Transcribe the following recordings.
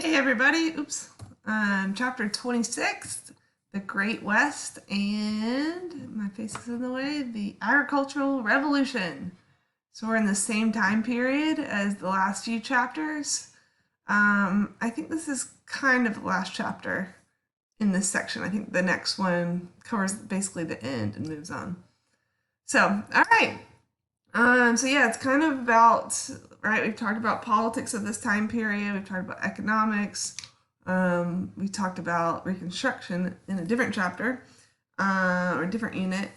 Hey everybody, oops. Chapter 26, The Great West, and my face is in the way, the Agricultural Revolution. So we're in the same time period as the last few chapters. I think this is kind of the last chapter in this section. I think the next one covers basically the end and moves on. So, all right. So yeah, it's kind of about, right, we've talked about politics of this time period, we've talked about economics, we talked about Reconstruction in a different chapter, or a different unit,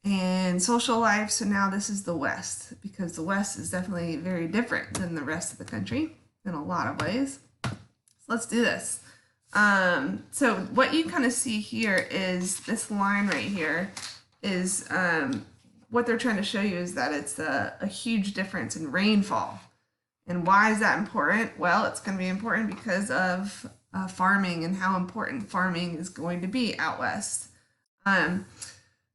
and social life. So now this is the West, because the West is definitely very different than the rest of the country in a lot of ways. So let's do this. So what you kind of see here is this line right here is what they're trying to show you is that it's a huge difference in rainfall. And why is that important? Well, it's going to be important because of farming and how important farming is going to be out west.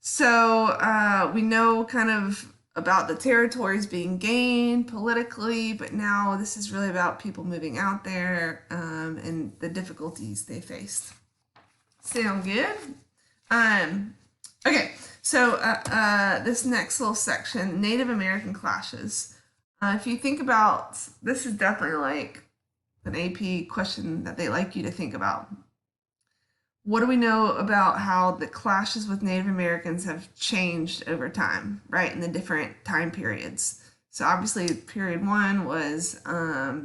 So we know kind of about the territories being gained politically, but now this is really about people moving out there and the difficulties they faced. Sound good? Okay, so this next little section, Native American clashes. If you think about, this is definitely like an AP question that they like you to think about. What do we know about how the clashes with Native Americans have changed over time, right, in the different time periods? So obviously period 1 was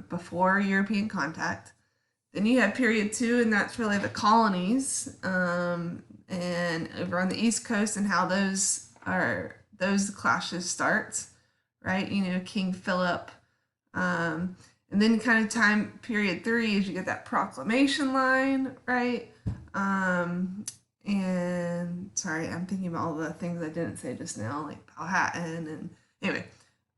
before European contact. Then you have period 2, and that's really the colonies, and over on the East Coast, and how those clashes start, right? You know, King Philip, and then kind of time period 3 is you get that proclamation line, right? And sorry, I'm thinking about all the things I didn't say just now, like Powhatan, and anyway,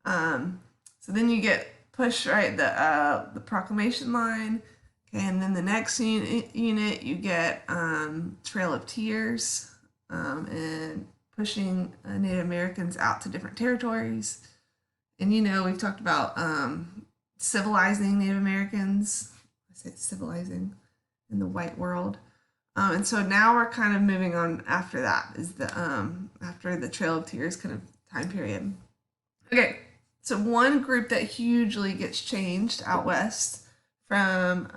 so then you get push, right, the proclamation line. And then the next unit you get Trail of Tears, and pushing Native Americans out to different territories. And you know, we've talked about civilizing Native Americans. I say civilizing in the white world. And so now we're kind of moving on after that, is the after the Trail of Tears kind of time period. Okay, so one group that hugely gets changed out west from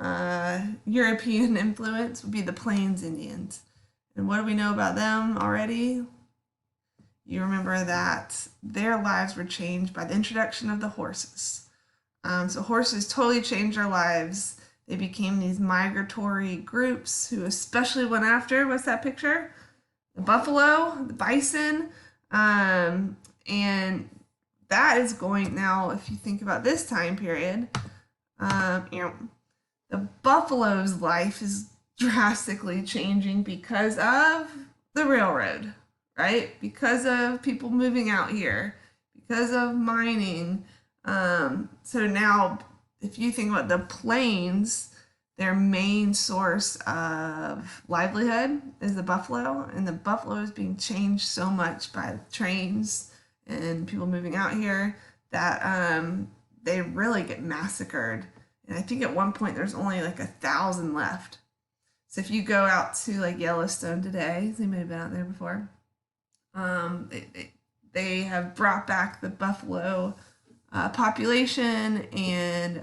European influence would be the Plains Indians. And what do we know about them already? You remember that their lives were changed by the introduction of the horses. So horses totally changed their lives. They became these migratory groups who especially went after, what's that picture? The buffalo, the bison, and that is going, now if you think about this time period, you know, the buffalo's life is drastically changing because of the railroad, right? Because of people moving out here, because of mining. So now, if you think about the plains, their main source of livelihood is the buffalo, and the buffalo is being changed so much by trains and people moving out here that they really get massacred. And I think at one point there's only like 1,000 left. So if you go out to like Yellowstone today, they may have been out there before, they have brought back the buffalo population, and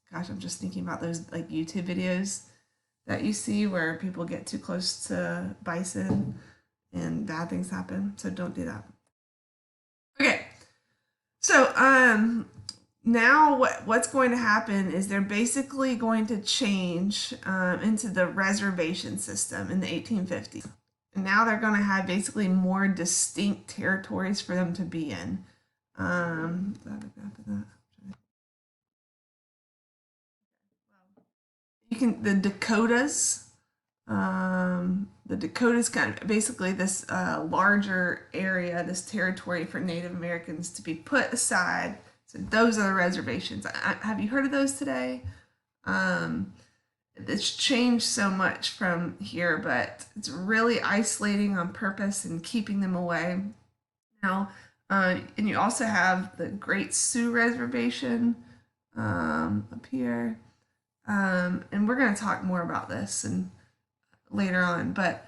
gosh, I'm just thinking about those like YouTube videos that you see where people get too close to bison and bad things happen. So don't do that. Okay, so now what's going to happen is they're basically going to change into the reservation system in the 1850s. And now they're going to have basically more distinct territories for them to be in. You can, the Dakotas, kind of basically this larger area, this territory for Native Americans to be put aside. So those are the reservations. Have you heard of those today? It's changed so much from here, but it's really isolating on purpose and keeping them away. Now, and you also have the Great Sioux Reservation up here. and we're going to talk more about this and later on. But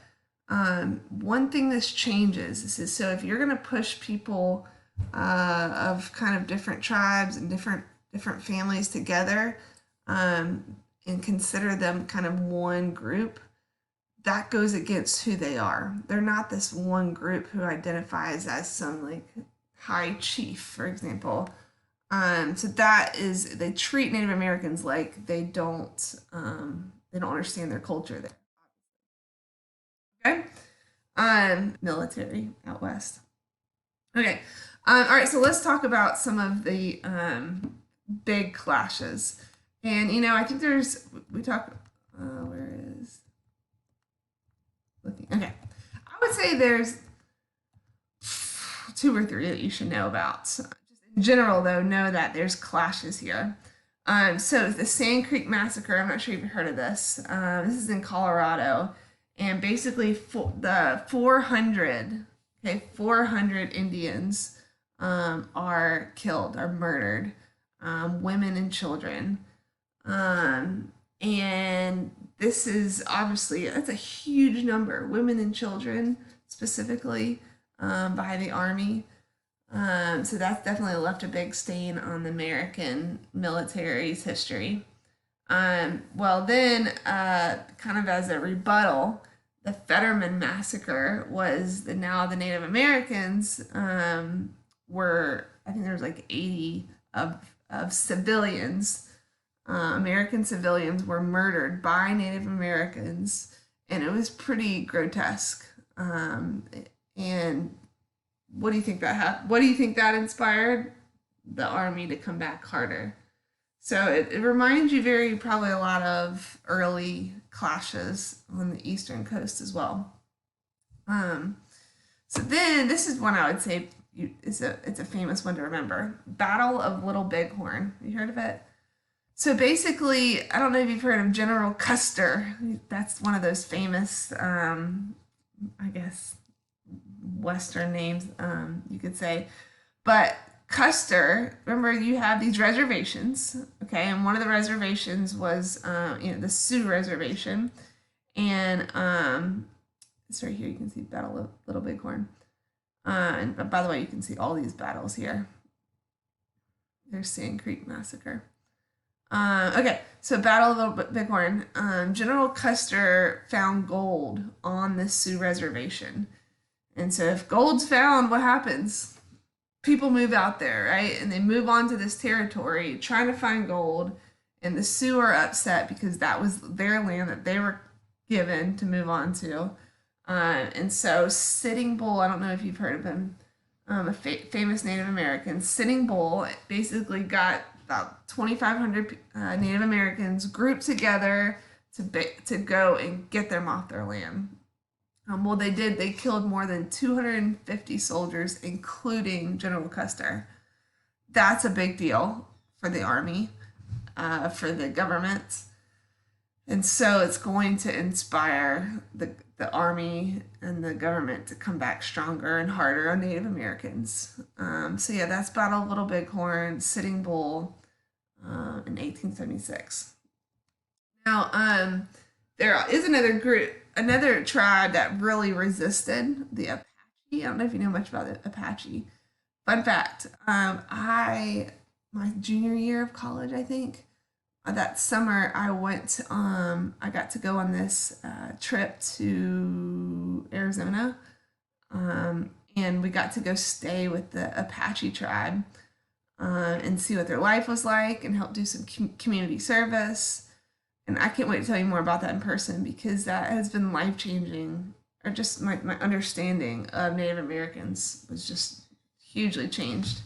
one thing this changes is so if you're going to push people of kind of different tribes and different families together and consider them kind of one group, that goes against who they are. They're not this one group who identifies as some like high chief, for example. So that is, they treat Native Americans like they don't understand their culture there. Okay. Military out west. Okay. All right. So let's talk about some of the big clashes. And I think we talk. Where is? Looking. Okay. I would say there's 2 or 3 that you should know about. Just in general, though, know that there's clashes here. So the Sand Creek Massacre, I'm not sure if you've heard of this. This is in Colorado. And basically the 400 Indians are killed, are murdered, women and children. And this is obviously, that's a huge number, women and children specifically, by the Army. So that's definitely left a big stain on the American military's history. Well, then, kind of as a rebuttal, the Fetterman Massacre was now the Native Americans were, I think there was like 80 of civilians, American civilians were murdered by Native Americans, and it was pretty grotesque. And what do you think what do you think that inspired the Army to come back harder? So it reminds you probably a lot of early clashes on the eastern coast as well. So then this is one I would say it's a famous one to remember. Battle of Little Bighorn. Have you heard of it? So basically, I don't know if you've heard of General Custer. That's one of those famous, I guess, Western names, you could say. But Custer, remember, you have these reservations, okay? And one of the reservations was, the Sioux Reservation. And it's right here. You can see Battle of Little Bighorn. And by the way, you can see all these battles here. There's Sand Creek Massacre. Okay, so Battle of Little Bighorn. General Custer found gold on the Sioux Reservation. And so if gold's found, what happens? People move out there, right? And they move on to this territory trying to find gold. And the Sioux are upset because that was their land that they were given to move on to. And so Sitting Bull, I don't know if you've heard of him, a famous Native American. Sitting Bull basically got about 2,500 Native Americans grouped together to go and get them off their land. Well, they did. They killed more than 250 soldiers, including General Custer. That's a big deal for the Army, for the government. And so it's going to inspire the Army and the government to come back stronger and harder on Native Americans. So yeah, that's Battle of Little Bighorn, Sitting Bull, in 1876. Now, there is another tribe that really resisted the Apache. I don't know if you know much about the Apache. Fun fact, my junior year of college, I think, that summer I got to go on this trip to Arizona, and we got to go stay with the Apache tribe and see what their life was like and help do some community service. And I can't wait to tell you more about that in person because that has been life-changing, or just my understanding of Native Americans was just hugely changed.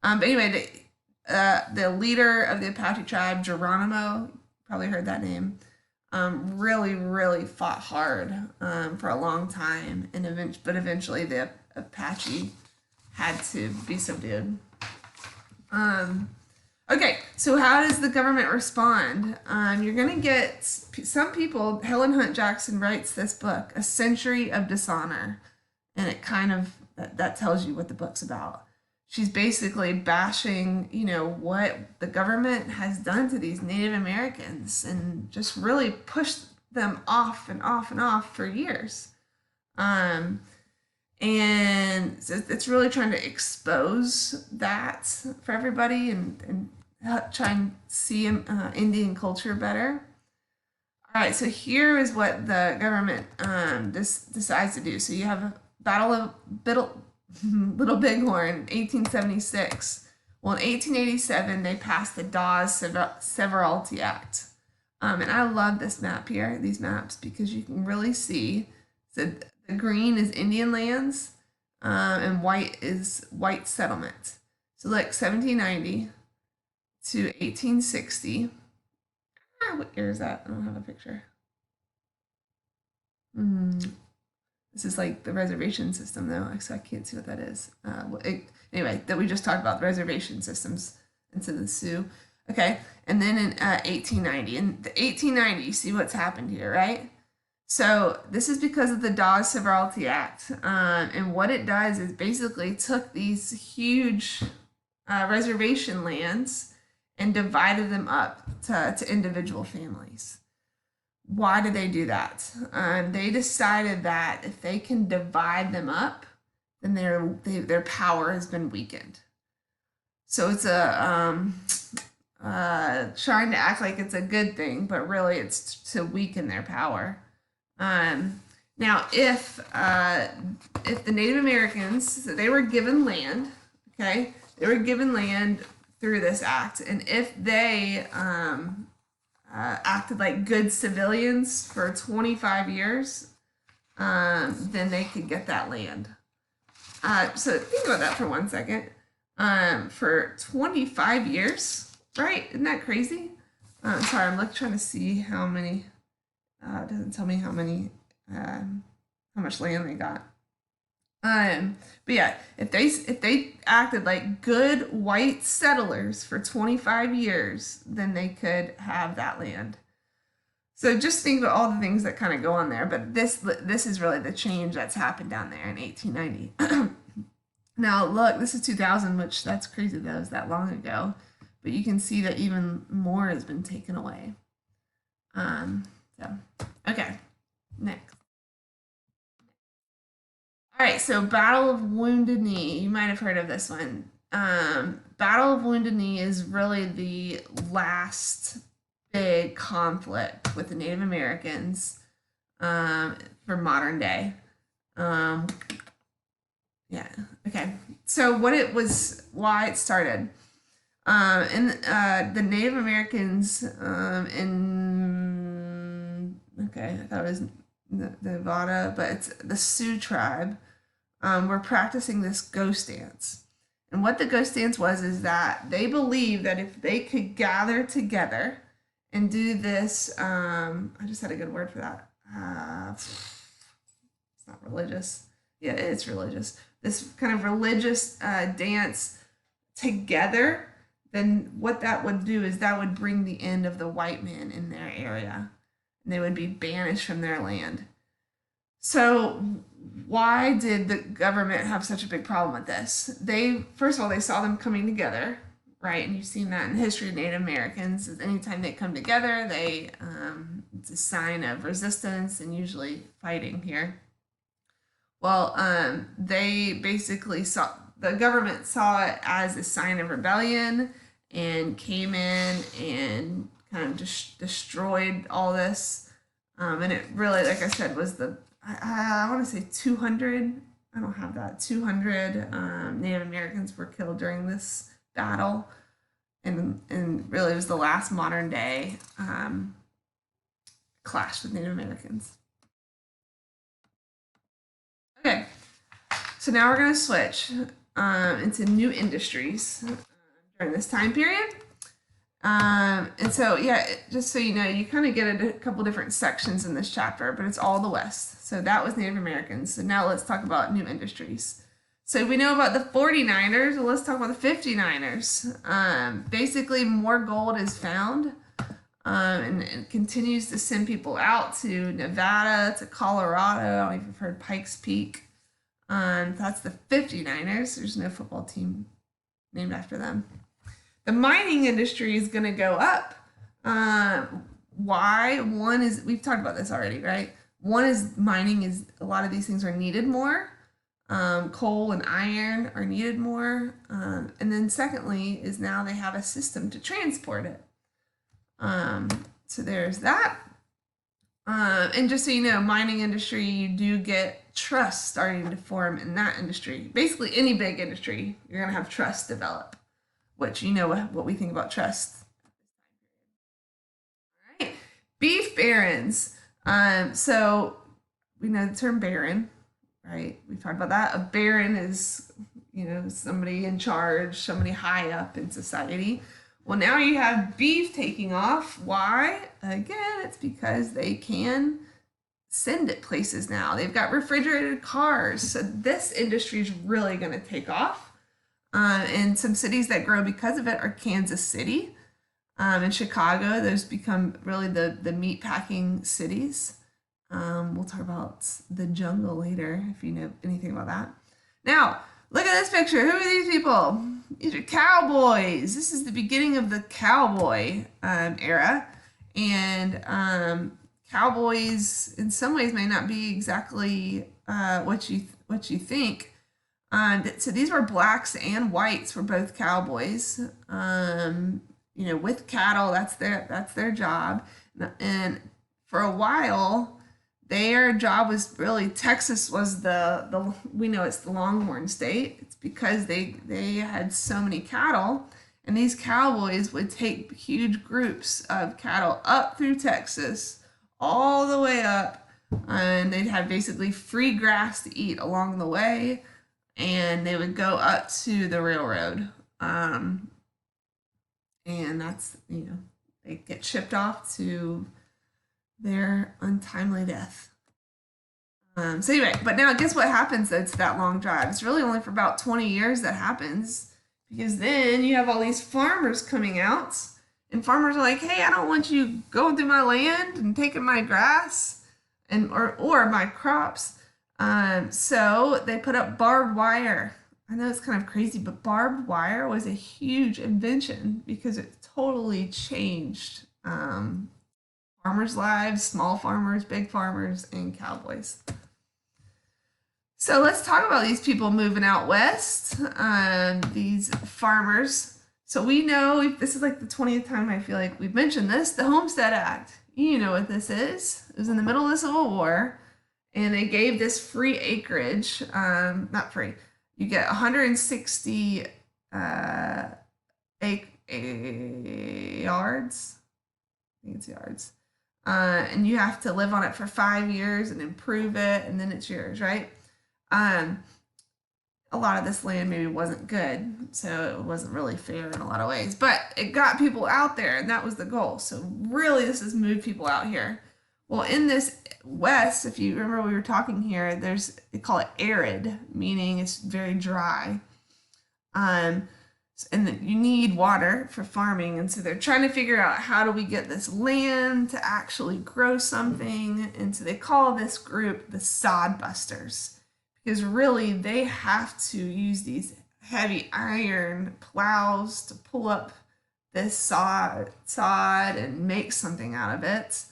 But anyway, the leader of the Apache tribe, Geronimo, probably heard that name, really, really fought hard for a long time, but eventually the Apache had to be subdued. Okay, so how does the government respond? You're going to get some people. Helen Hunt Jackson writes this book, A Century of Dishonor, and it kind of that tells you what the book's about. she's basically bashing, what the government has done to these Native Americans and just really pushed them off and off and off for years. Um, and it's really trying to expose that for everybody and try and see Indian culture better. All right, so here is what the government decides to do. So you have a Battle of Little Bighorn, 1876. Well, in 1887, they passed the Dawes Severalty Act. And I love this map here, these maps, because you can really see, so the green is Indian lands, and white is white settlement. So like 1790 to 1860. What year is that? I don't have a picture. This is like the reservation system, though, so I can't see what that is. Anyway, that we just talked about, the reservation systems into the Sioux. Okay, and then in 1890, in the 1890, you see what's happened here, right? So this is because of the Dawes Severalty Act, and what it does is basically took these huge reservation lands and divided them up to individual families. Why did they do that? They decided that if they can divide them up, then their power has been weakened. So it's trying to act like it's a good thing, but really it's to weaken their power. Now, if the Native Americans, so they were given land, okay, they were given land through this act, and if they acted like good civilians for 25 years, then they could get that land. So think about that for 1 second. For 25 years, right? Isn't that crazy? Sorry, I'm trying to see how many. It doesn't tell me how much land they got. But yeah, if they acted like good white settlers for 25 years, then they could have that land. So just think about all the things that kind of go on there. But this is really the change that's happened down there in 1890. Now look, this is 2000, which that's crazy that was that long ago. But you can see that even more has been taken away. So okay, next. All right, so Battle of Wounded Knee. You might have heard of this one. Battle of Wounded Knee is really the last big conflict with the Native Americans for modern day. Yeah, okay. So why it started. The Native Americans I thought it was Nevada, but it's the Sioux tribe, were practicing this ghost dance. And what the ghost dance was is that they believed that if they could gather together and do this, I just had a good word for that. It's not religious. Yeah, it's religious. This kind of religious dance together, then what that would do is that would bring the end of the white man in their area. And they would be banished from their land. So why did the government have such a big problem with this? First of all, they saw them coming together, right? And you've seen that in the history of Native Americans. Anytime they come together, it's a sign of resistance and usually fighting here. Well, they basically the government saw it as a sign of rebellion and came in and kind of just destroyed all this. And it really, like I said, was I want to say 200, I don't have that, 200 Native Americans were killed during this battle. And really it was the last modern day clash with Native Americans. Okay, so now we're going to switch into new industries during this time period. And so, yeah, just so you know, you kind of get a couple different sections in this chapter, but it's all the West. So that was Native Americans. So now let's talk about new industries. So we know about the 49ers. Well, let's talk about the 59ers. Basically, more gold is found and continues to send people out to Nevada, to Colorado. I don't know if you've heard Pikes Peak. That's the 59ers. There's no football team named after them. The mining industry is going to go up. Why? One is, we've talked about this already, right? One is mining is, a lot of these things are needed more. Coal and iron are needed more. And then secondly is now they have a system to transport it. So there's that. And just so you know, mining industry, you do get trust starting to form in that industry. Basically, any big industry, you're going to have trust develop, which you know what we think about trust. All right. Beef barons. So we know the term baron, right? We've talked about that. A baron is, you know, somebody in charge, somebody high up in society. Well, now you have beef taking off. Why? Again, it's because they can send it places now. They've got refrigerated cars. So this industry is really going to take off. And some cities that grow because of it are Kansas City and Chicago. Those become really the meat packing cities. We'll talk about the jungle later if you know anything about that. Now, look at this picture. Who are these people? These are cowboys. This is the beginning of the cowboy era. And cowboys, in some ways, may not be exactly what you think. So these were blacks and whites were both cowboys. You know, with cattle, that's their job. And for a while, their job was really, Texas was the we know it's the Longhorn State. It's because they had so many cattle, and these cowboys would take huge groups of cattle up through Texas, all the way up, and they'd have basically free grass to eat along the way, and they would go up to the railroad, and that's, you know, they get shipped off to their untimely death. So anyway, but now guess what happens though to that long drive? It's really only for about 20 years that happens, because then you have all these farmers coming out, and farmers are like, hey, I don't want you going through my land and taking my grass and or my crops. So they put up barbed wire. I know it's kind of crazy, but barbed wire was a huge invention because it totally changed farmers' lives, small farmers, big farmers, and cowboys. So let's talk about these people moving out west, these farmers. So we know, this is like the 20th time I feel like we've mentioned this, the Homestead Act. You know what this is. It was in the middle of the Civil War, and they gave this free acreage, not free, you get 160 yards, I think it's yards. And you have to live on it for 5 years and improve it, and then it's yours, right? A lot of this land maybe wasn't good, so it wasn't really fair in a lot of ways, but it got people out there, and that was the goal. So really, this has moved people out here. Well, in this west, if you remember we were talking here, they call it arid, meaning it's very dry. And you need water for farming, and so they're trying to figure out, how do we get this land to actually grow something? And so they call this group the sod busters, because really they have to use these heavy iron plows to pull up this sod and make something out of it,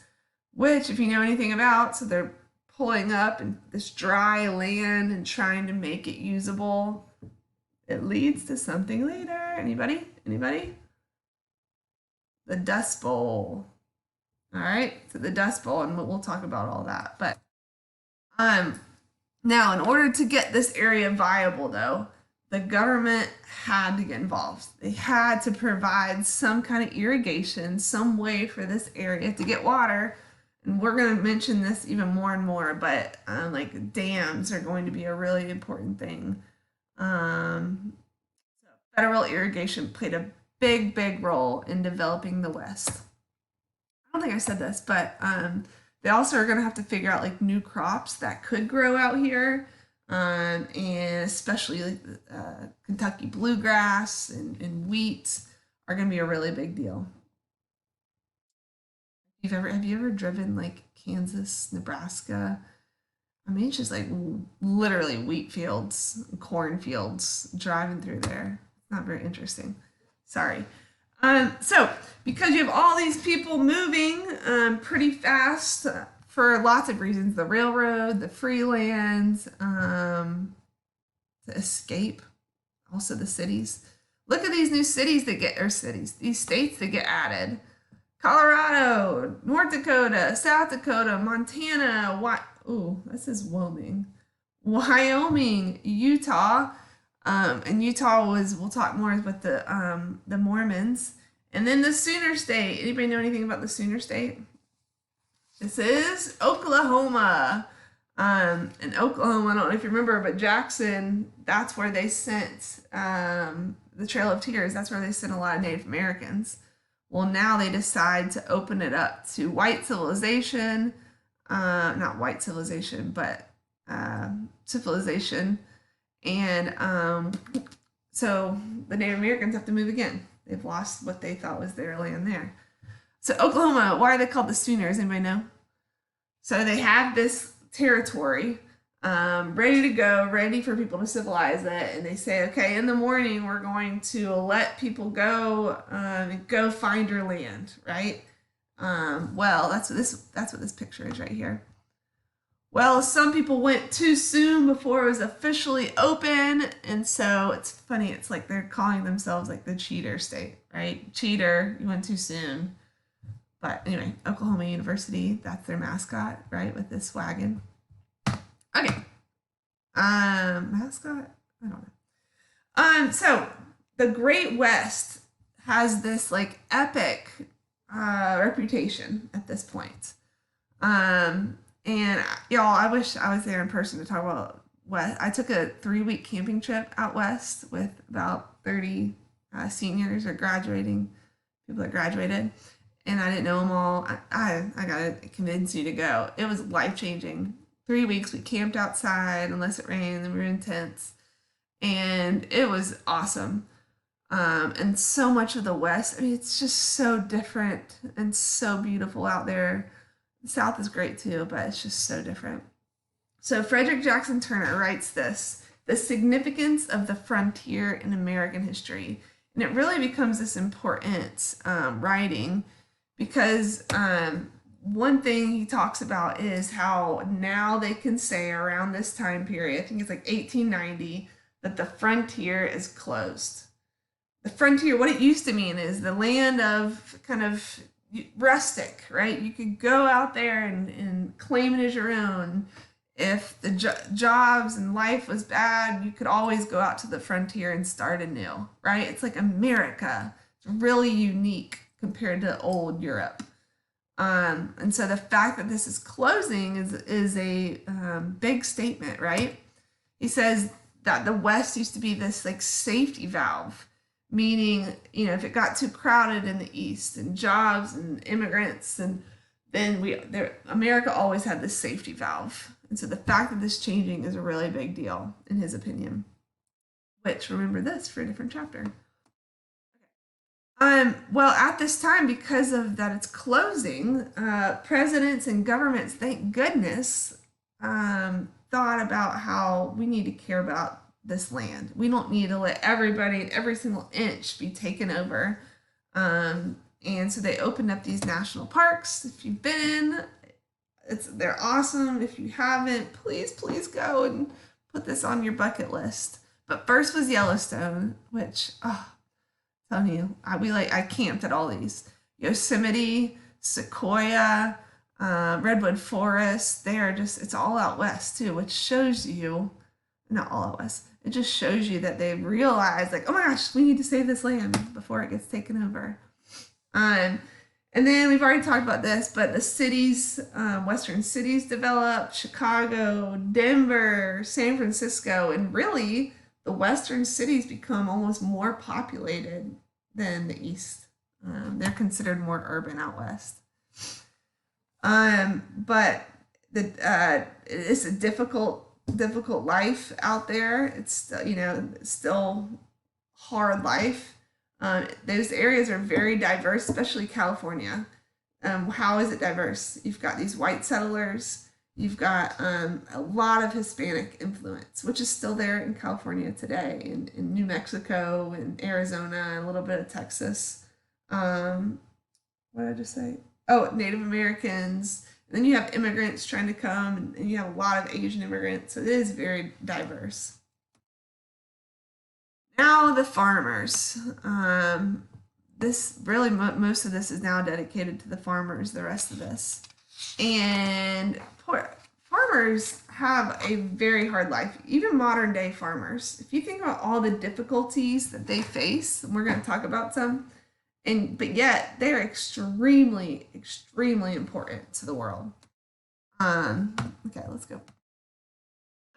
which, if you know anything about, so they're pulling up in this dry land and trying to make it usable. It leads to something later. Anybody? The Dust Bowl. All right, so the Dust Bowl, and we'll talk about all that. But now, in order to get this area viable, though, the government had to get involved. They had to provide some kind of irrigation, some way for this area to get water. And we're going to mention this even more and more, but like dams are going to be a really important thing. So federal irrigation played a big role in developing the West. I don't think I said this, but they also are going to have to figure out like new crops that could grow out here, and especially like Kentucky bluegrass and wheat are going to be a really big deal. Have you ever driven like Kansas, Nebraska? I mean, it's just like literally wheat fields, corn fields, driving through there. not very interesting. Sorry. So because you have all these people moving pretty fast for lots of reasons, the railroad, the free lands, to escape, also the cities. Look at these new cities that get, or cities, these states that get added. Colorado, North Dakota, South Dakota, Montana, this is Wyoming, Wyoming, Utah, and Utah was, we'll talk more with the Mormons, and then the Sooner State. Anybody know anything about the Sooner State? This is Oklahoma. In Oklahoma, I don't know if you remember, but Jackson, that's where they sent the Trail of Tears. That's where they sent a lot of Native Americans. Well, now they decide to open it up to white civilization, not white civilization, but civilization. And so the Native Americans have to move again. They've lost what they thought was their land there. So Oklahoma, why are they called the Sooners? Anybody know? So they have this territory ready to go, ready for people to civilize it, and they say, okay, in the morning we're going to let people go go find your land, right? Well, that's what this picture is right here. Well, some people went too soon before it was officially open, and so it's funny, it's like they're calling themselves like the cheater state, right? Cheater, you went too soon. But anyway, Oklahoma University, that's their mascot, right, with this wagon. Okay. Mascot? I don't know. So the Great West has this like epic reputation at this point. And y'all, I wish I was there in person to talk about West. I took a 3-week camping trip out west with about 30 seniors or graduating people that graduated, and I didn't know them all. I gotta convince you to go. It was life-changing. 3 weeks we camped outside unless it rained, and we were in tents, and it was awesome. And so much of the West, I mean, it's just so different and so beautiful out there. The South is great too, but it's just so different. So Frederick Jackson Turner writes this: the significance of the frontier in American history. And it really becomes this important writing because one thing he talks about is how now they can say around this time period, I think it's like 1890, that the frontier is closed. The frontier, what it used to mean is the land of kind of rustic, right? You could go out there and claim it as your own. If the jobs and life was bad, you could always go out to the frontier and start anew, right? It's like America. It's really unique compared to old Europe. And so the fact that this is closing is a big statement, right? He says that the West used to be this like safety valve, meaning, you know, if it got too crowded in the East and jobs and immigrants, and then America always had this safety valve. And so the fact that this changing is a really big deal in his opinion, which, remember this for a different chapter. Well, at this time, because of that it's closing, presidents and governments, thank goodness, thought about how we need to care about this land. We don't need to let everybody, every single inch be taken over. And so they opened up these national parks. If you've been, they're awesome. If you haven't, please go and put this on your bucket list. But first was Yellowstone, which, telling you, I camped at all these. Yosemite, Sequoia, Redwood Forest. They are just, it's all out west too, which shows you, not all out west, it just shows you that they've realized, like, oh my gosh, we need to save this land before it gets taken over. And then we've already talked about this, but the cities, Western cities developed, Chicago, Denver, San Francisco, and really the Western cities become almost more populated than the East. They're considered more urban out West. But it's a difficult life out there. It's, still hard life. Those areas are very diverse, especially California. How is it diverse? You've got these white settlers, You've got a lot of Hispanic influence, which is still there in California today, in New Mexico, and Arizona, a little bit of Texas. Um, what did I just say? Oh, Native Americans. And then you have immigrants trying to come, and you have a lot of Asian immigrants. So it is very diverse. Now the farmers. This really most of this is now dedicated to the farmers. The rest of this, and farmers have a very hard life. Even modern day farmers. If you think about all the difficulties that they face, and we're going to talk about some, but yet they're extremely, extremely important to the world. Okay, let's go.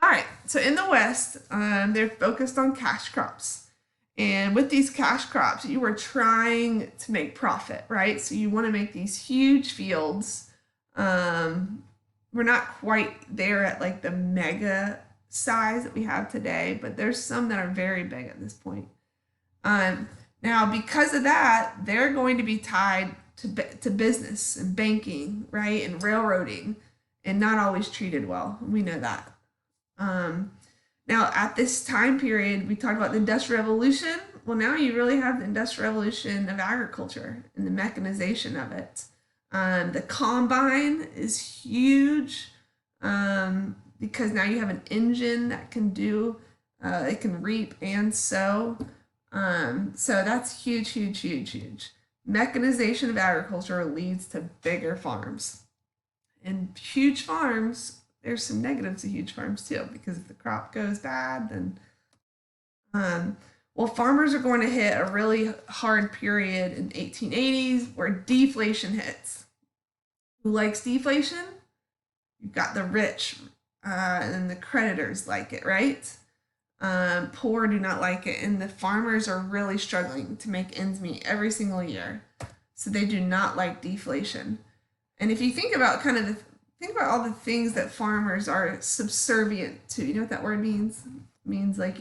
All right, so in the West, they're focused on cash crops. And with these cash crops, you are trying to make profit, right? So you want to make these huge fields. We're not quite there at like the mega size that we have today, but there's some that are very big at this point. Now, because of that, they're going to be tied to business and banking, right? And railroading, and not always treated well. We know that. Now, at this time period, we talked about the Industrial Revolution. Well, now you really have the Industrial Revolution of agriculture and the mechanization of it. The combine is huge because now you have an engine that can do, it can reap and sow. So that's huge, huge, huge, huge. Mechanization of agriculture leads to bigger farms. And huge farms, there's some negatives to huge farms too, because if the crop goes bad, then well, farmers are going to hit a really hard period in 1880s where deflation hits. Who likes deflation? You've got the rich, and the creditors like it, right? Poor do not like it, and the farmers are really struggling to make ends meet every single year, so they do not like deflation. And if you think about think about all the things that farmers are subservient to. You know what that word means? It means like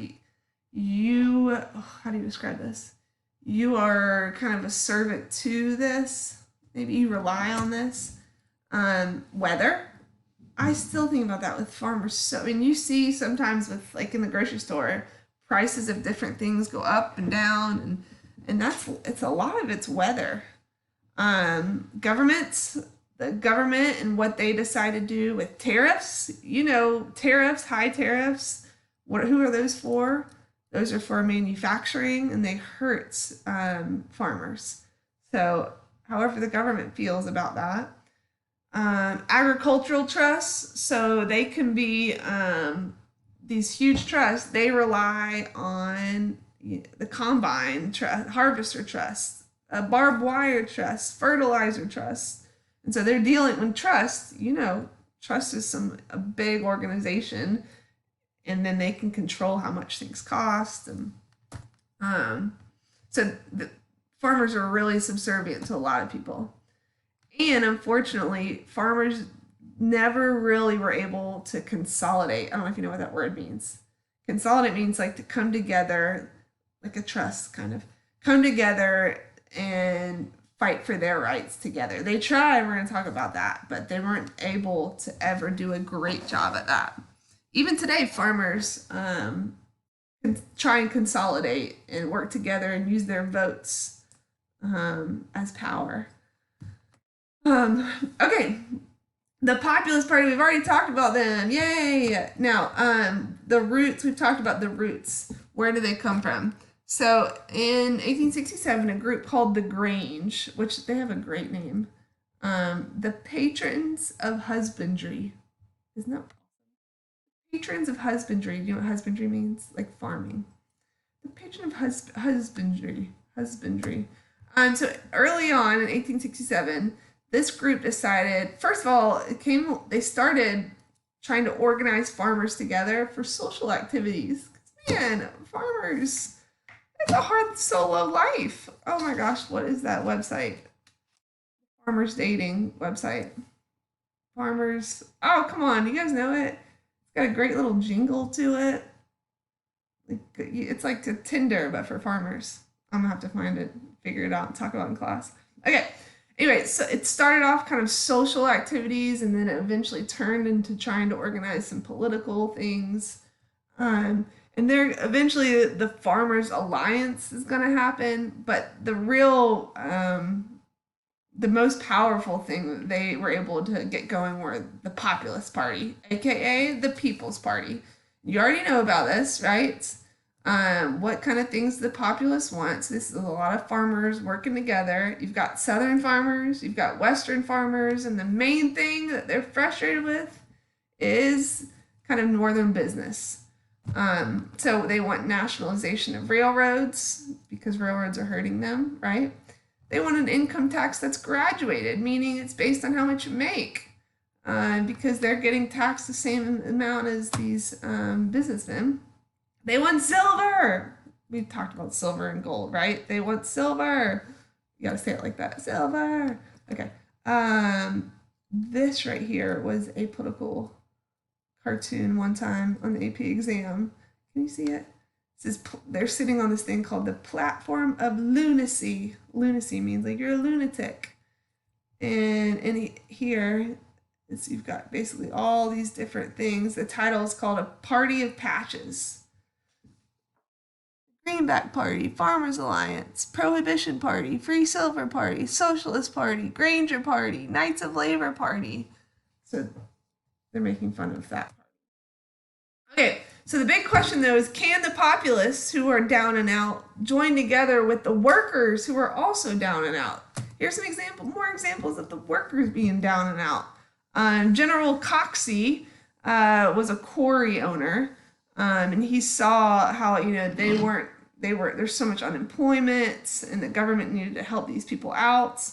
how do you describe this? You are kind of a servant to this. Maybe you rely on this. Weather. I still think about that with farmers. So, I mean, you see sometimes with like in the grocery store, prices of different things go up and down, and it's a lot of it's weather. Governments, the government and what they decide to do with tariffs. You know, tariffs, high tariffs. Who are those for? Those are for manufacturing, and they hurt farmers. So, however the government feels about that. Agricultural trusts, so they can be these huge trusts. They rely on the combine trust, harvester trust, barbed wire trust, fertilizer trust, and so they're dealing with trust. You know, trust is a big organization, and then they can control how much things cost, and so the farmers are really subservient to a lot of people. And unfortunately, farmers never really were able to consolidate. I don't know if you know what that word means. Consolidate means like to come together, like a trust kind of, come together and fight for their rights together. They tried, we're going to talk about that, but they weren't able to ever do a great job at that. Even today, farmers try and consolidate and work together and use their votes as power. Okay, the Populist Party, we've already talked about them. Yay! Now, the roots, we've talked about the roots. Where do they come from? So, in 1867, a group called the Grange, which they have a great name, the Patrons of Husbandry. Isn't that awesome? Patrons of Husbandry. Do you know what husbandry means? Like farming. The patron of husbandry. So, early on in 1867, this group decided, first of all, they started trying to organize farmers together for social activities. Man, farmers, it's a hard solo life. Oh my gosh, what is that website? Farmers dating website. Farmers, oh, come on, you guys know it? It's got a great little jingle to it. It's like to Tinder, but for farmers. I'm gonna have to find it, figure it out, and talk about it in class. Okay. Anyway, so it started off kind of social activities, and then it eventually turned into trying to organize some political things. Um, and there eventually the Farmers Alliance is going to happen, but the most powerful thing that they were able to get going were the Populist Party, aka the People's Party. You already know about this, right? What kind of things the populace wants. This is a lot of farmers working together. You've got southern farmers, you've got western farmers, and the main thing that they're frustrated with is kind of northern business. So they want nationalization of railroads because railroads are hurting them, right? They want an income tax that's graduated, meaning it's based on how much you make, because they're getting taxed the same amount as these businessmen. They want silver. We talked about silver and gold, right? They want silver. You gotta say it like that. Silver. Okay. This right here was a political cartoon one time on the AP exam. Can you see it? They're sitting on this thing called the platform of lunacy. Lunacy means like you're a lunatic. And here you've got basically all these different things. The title is called A Party of Patches. Greenback Party, Farmers Alliance, Prohibition Party, Free Silver Party, Socialist Party, Granger Party, Knights of Labor Party. So they're making fun of that. Okay, so the big question though is, can the populists who are down and out join together with the workers who are also down and out? Here's some more examples of the workers being down and out. General Coxey was a quarry owner, and he saw how there's so much unemployment, and the government needed to help these people out.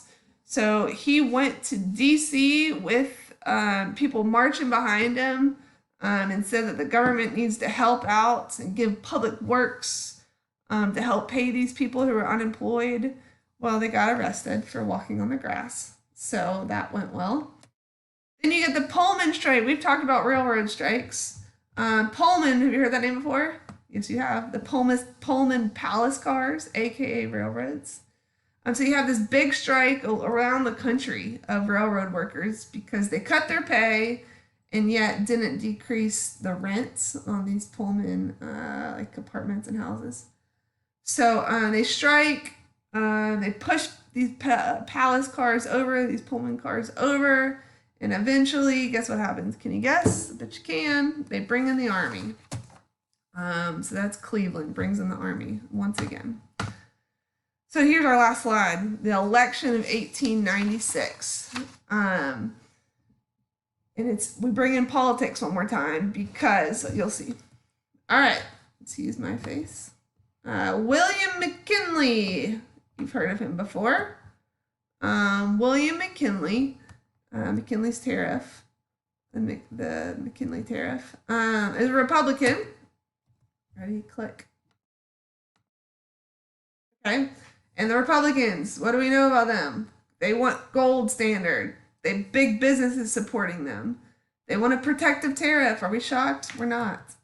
So he went to D.C. with people marching behind him. And said that the government needs to help out and give public works to help pay these people who are unemployed. Well, they got arrested for walking on the grass. So that went well. Then you get the Pullman strike. We've talked about railroad strikes. Pullman, have you heard that name before? Yes, you have. The Pullman Palace Cars, aka railroads. So you have this big strike around the country of railroad workers because they cut their pay and yet didn't decrease the rents on these Pullman like apartments and houses. So they strike, they push these palace cars over, these Pullman cars over, and eventually, guess what happens? Can you guess? I bet you can. They bring in the army. So that's Cleveland, brings in the army once again. So here's our last slide, the election of 1896. And we bring in politics one more time because you'll see. All right, let's use my face. William McKinley. You've heard of him before. William McKinley. McKinley's tariff. The McKinley tariff. Is a Republican. Ready? Click. Okay. And the Republicans, what do we know about them? They want gold standard. Big businesses supporting them. They want a protective tariff. Are we shocked? We're not.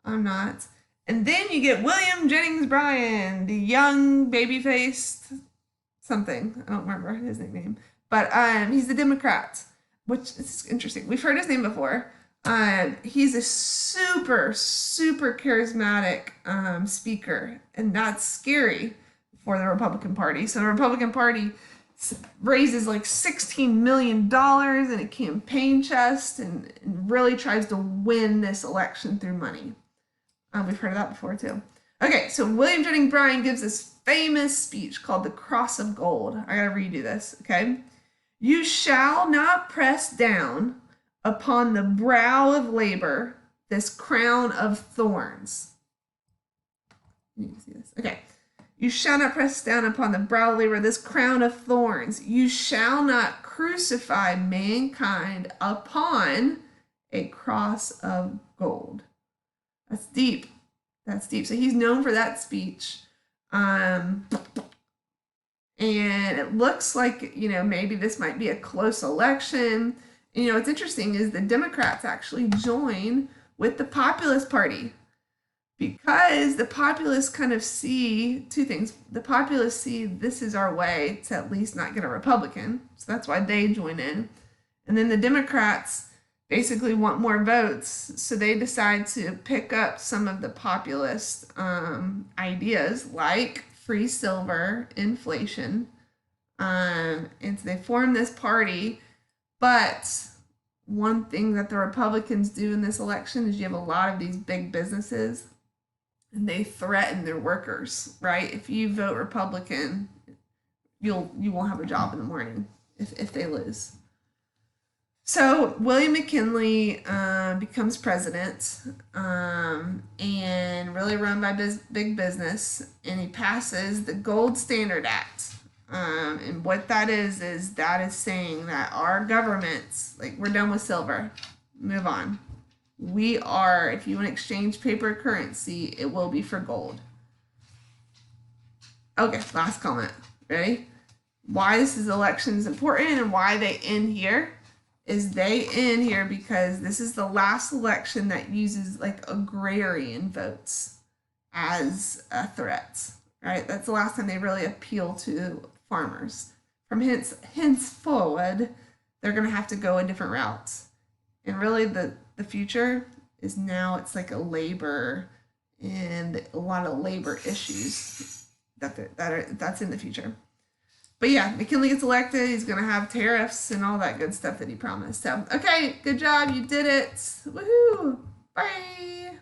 I'm not. And then you get William Jennings Bryan, the young baby-faced something. I don't remember his nickname. But he's the Democrat, which is interesting. We've heard his name before. He's a super, super charismatic speaker, and that's scary for the Republican Party. So the Republican Party raises like $16 million in a campaign chest and really tries to win this election through money. We've heard of that before too. Okay, so William Jennings Bryan gives this famous speech called the Cross of Gold. I gotta read you this, okay? You shall not press down upon the brow of labor this crown of thorns. You can see this. Okay. You shall not press down upon the brow of labor this crown of thorns. You shall not crucify mankind upon a cross of gold. That's deep. That's deep. So he's known for that speech. And it looks like, maybe this might be a close election. And, what's interesting is the Democrats actually join with the Populist Party. because the populace kind of see two things. The populace see this is our way to at least not get a Republican. So that's why they join in. And then the Democrats basically want more votes. So they decide to pick up some of the populist ideas like free silver, inflation. And so they form this party. But one thing that the Republicans do in this election is you have a lot of these big businesses and they threaten their workers, right? If you vote Republican, you won't have a job in the morning if they lose. So William McKinley becomes president and really run by big business, and he passes the Gold Standard Act. And what that is saying that our governments, like, we're done with silver, move on. We are, if you want to exchange paper currency, it will be for gold. Okay, last comment. Ready? Why this election is important and why they end here is they end here because this is the last election that uses like agrarian votes as a threat, right? That's the last time they really appeal to farmers. From henceforward, they're going to have to go a different route. And really the future is now it's like a labor and a lot of labor issues that's in the future. But yeah, McKinley gets elected. He's going to have tariffs and all that good stuff that he promised. So, okay, good job. You did it. Woohoo. Bye.